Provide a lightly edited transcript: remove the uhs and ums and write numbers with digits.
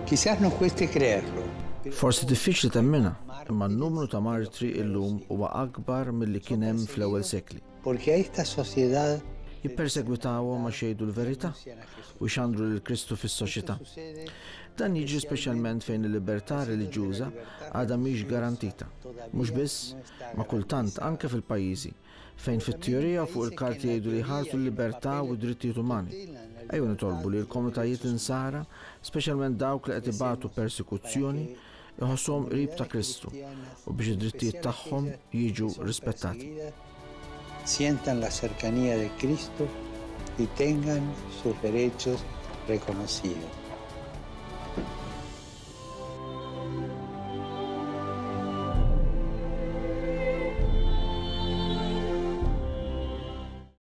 Quizás nos cueste creerlo. Forsi diffiċli temmina, imma n-numru ta' martri illum huwa akbar milli kien hemm fl-ewwel sekli. Porque a esta sociedad Jippersegwitawhom ma xejdu l-verità u xandru lil Kristu fis-soċjetà. Dan jiġi speċjalment fejn il-libertà reliġjuża għadha mhix garantita. Mhux biss, ma kultant anke fil-pajjiżi fejn fit-teorija fuq il-karti jgħidu li jħarsu l-libertà u d-drittijiet umani. Ejju nitolbu li l-komunitajiet insara, speċjalment dawk li qed ibatu persekuzzjoni, iħossuhom qrib ta' Kristu u biex id-drittijiet tagħhom jiġu rispettati. Sientan la cercanía de Cristo y tengan sus derechos reconocidos.